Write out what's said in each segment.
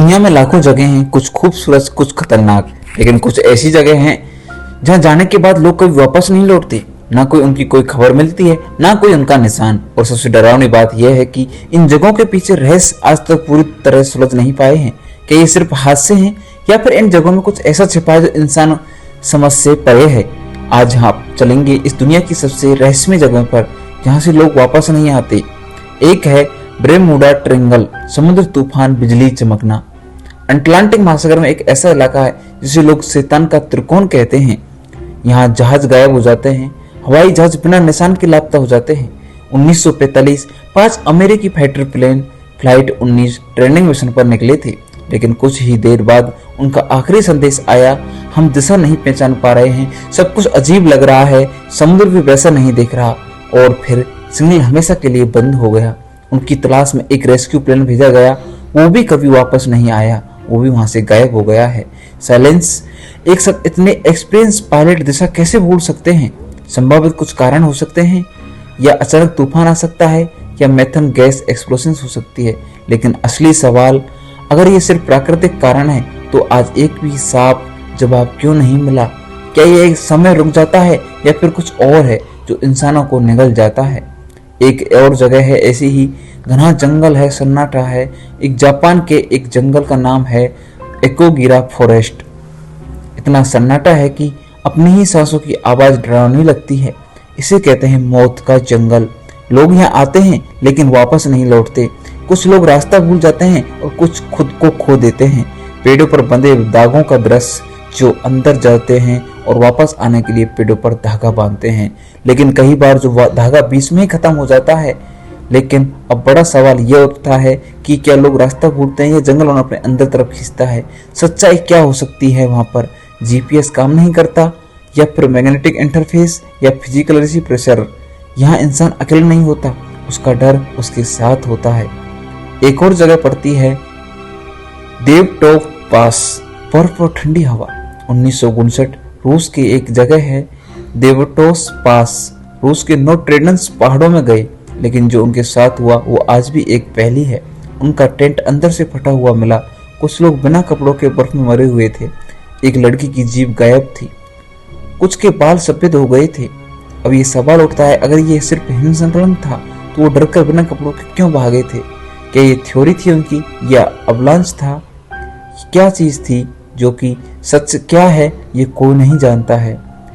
दुनिया में लाखों जगह हैं, कुछ खूबसूरत कुछ खतरनाक, लेकिन कुछ ऐसी जगह हैं जहां जाने के बाद लोग कभी वापस नहीं लौटते। ना कोई उनकी कोई खबर मिलती है, ना कोई उनका निशान। और सबसे डरावनी बात यह है कि इन जगहों के पीछे रहस्य आज तक पूरी तरह सुलझ नहीं पाए हैं। क्या ये सिर्फ हादसे हैं या फिर इन जगहों में कुछ ऐसा छिपा है जो इंसान समझ से परे है। आज हम चलेंगे इस दुनिया की सबसे रहस्यमय जगह पर जहाँ से लोग वापस नहीं आते। एक है ब्रेमुडा ट्रायंगल, समुद्र तूफान बिजली चमकना। अटलांटिक महासागर में एक ऐसा इलाका है जिसे लोग शैतान का त्रिकोण कहते हैं। यहाँ जहाज गायब हो जाते हैं, हवाई जहाज बिना निशान के लापता हो जाते हैं। 1945 5 अमेरिकी fighter plane flight 19 training mission पर निकले थे, लेकिन कुछ ही देर बाद उनका आखिरी संदेश आया, हम दिशा नहीं पहचान पा रहे हैं, सब कुछ अजीब लग रहा है, समुद्र भी वैसा नहीं दिख रहा। और फिर सिग्नल हमेशा के लिए बंद हो गया। उनकी तलाश में एक रेस्क्यू प्लेन भेजा गया, वो भी कभी वापस नहीं आया, वो भी वहां से गायब हो गया है। साइलेंस, एक साथ इतने एक्सपीरियंस पायलट दिशा कैसे भूल सकते हैं? संभावित कुछ कारण हो सकते हैं, या अचानक तूफान आ सकता है, या मेथन गैस एक्सप्लोजन हो सकती है। लेकिन असली सवाल, अगर ये सिर्फ प्राकृतिक कारण है तो आज एक भी साफ जवाब क्यों नहीं मिला? क्या ये एक समय रुक जाता है या फिर कुछ और है जो इंसानों को निगल जाता है? एक और जगह है ऐसी ही, घना जंगल है, सन्नाटा है। एक जापान के एक जंगल का नाम है एकोगिरा फॉरेस्ट। इतना सन्नाटा है कि अपनी ही सांसों की आवाज डरावनी लगती है। इसे कहते हैं मौत का जंगल। लोग यहाँ आते हैं लेकिन वापस नहीं लौटते। कुछ लोग रास्ता भूल जाते हैं और कुछ खुद को खो देते हैं। पेड़ों पर बंधे दागों का दृश्य, जो अंदर जाते हैं और वापस आने के लिए पेड़ों पर धागा बांधते हैं, लेकिन कई बार जो धागा बीच में ही खत्म हो जाता है। लेकिन अब बड़ा सवाल यह उठता है कि क्या लोग रास्ता भूलते हैं या जंगल उन्हें अपने अंदर तरफ खींचता है? सच्चाई क्या हो सकती है? वहां पर जीपीएस काम नहीं करता, या फिर मैग्नेटिक इंटरफेस, या फिजिकल प्रेशर? यहाँ इंसान अकेले नहीं होता, उसका डर उसके साथ होता है। एक और जगह पड़ती है देवटोव पास, बर्फ और ठंडी हवा। 1959 रूस की एक जगह है देवटोस पास। रूस के नोट्रेडन्स पहाड़ों में गए, लेकिन जो उनके साथ हुआ वो आज भी एक पहेली है। उनका टेंट अंदर से फटा हुआ मिला, कुछ लोग बिना कपड़ों के बर्फ में मरे हुए थे, एक लड़की की जीभ गायब थी, कुछ के बाल सफेद हो गए थे। अब ये सवाल उठता है, अगर ये सिर्फ हिमस्खलन था तो वो डरकर बिना कपड़ों के क्यों भागे थे? क्या ये थ्योरी थी उनकी, या अवलांच था? क्या चीज थी जो कि सच क्या है ये कोई नहीं जानता है।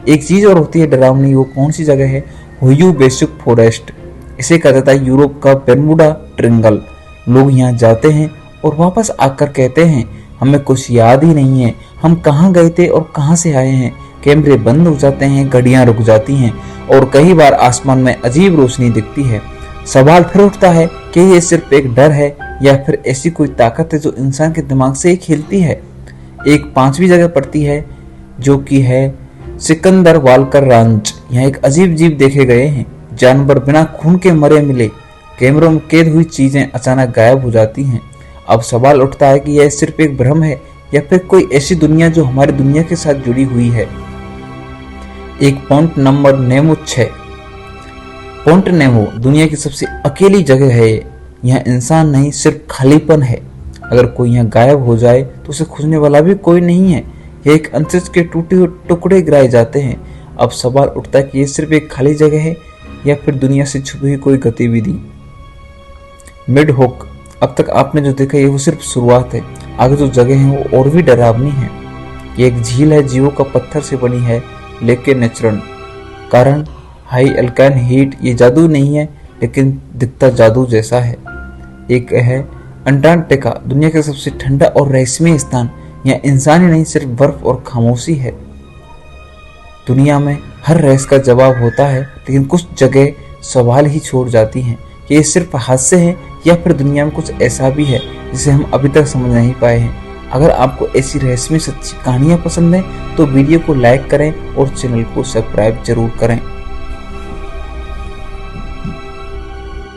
एक चीज और होती है डरावनी, वो कौन सी जगह है? हुयू बेसिक फॉरेस्ट। इसे कहा जाता है यूरोप का बेरमुडा ट्रायंगल। लोग यहाँ जाते हैं और वापस आकर कहते हैं, हमें कुछ याद ही नहीं है, हम कहाँ गए थे और कहाँ से आए हैं। कैमरे बंद हो जाते हैं, घड़ियां रुक जाती हैं, और कई बार आसमान में अजीब रोशनी दिखती है। सवाल फिर उठता है कि ये सिर्फ एक डर है या फिर ऐसी कोई ताकत है जो इंसान के दिमाग से ही खेलती है। एक 5वीं जगह पड़ती है जो कि है सिकंदर वालकर रांच। यहाँ एक अजीब जीव देखे गए हैं, जानवर बिना खून के मरे मिले, कैमरों में कैद हुई चीजें अचानक गायब हो जाती हैं। अब सवाल उठता है कि यह सिर्फ एक भ्रम है या फिर कोई ऐसी दुनिया जो हमारी दुनिया के साथ जुड़ी हुई है। एक point number Nemo 6। Point Nemo दुनिया की सबसे अकेली जगह है। यहाँ इंसान नहीं, सिर्फ खालीपन है। अगर कोई यहाँ गायब हो जाए तो उसे खोजने वाला भी कोई नहीं है। यह एक अंतरिक्ष के टूटे टुकड़े गिराए जाते हैं। अब सवाल उठता है कि यह सिर्फ एक खाली जगह है या फिर दुनिया से छुपी हुई कोई गतिविधि। मिड होक, अब तक आपने जो देखा ये वो सिर्फ शुरुआत है। आगे जो जगह है वो और भी डरावनी है। ये एक झील है, जीवों का पत्थर से बनी है, लेकिन नेचुरल कारण हाई अल्काइन हीट। ये जादू नहीं है, लेकिन दिखता जादू जैसा है। एक है अंटार्कटिका, दुनिया का सबसे ठंडा और रहस्यमय स्थान। यहाँ इंसान ही नहीं, सिर्फ बर्फ और खामोशी है। दुनिया में हर रहस्य का जवाब होता है, लेकिन कुछ जगह सवाल ही छोड़ जाती हैं। ये सिर्फ हादसे हैं या फिर दुनिया में कुछ ऐसा भी है जिसे हम अभी तक समझ नहीं पाए हैं। अगर आपको ऐसी रहस्यमय सच्ची कहानियां पसंद है तो वीडियो को लाइक करें और चैनल को सब्सक्राइब जरूर करें।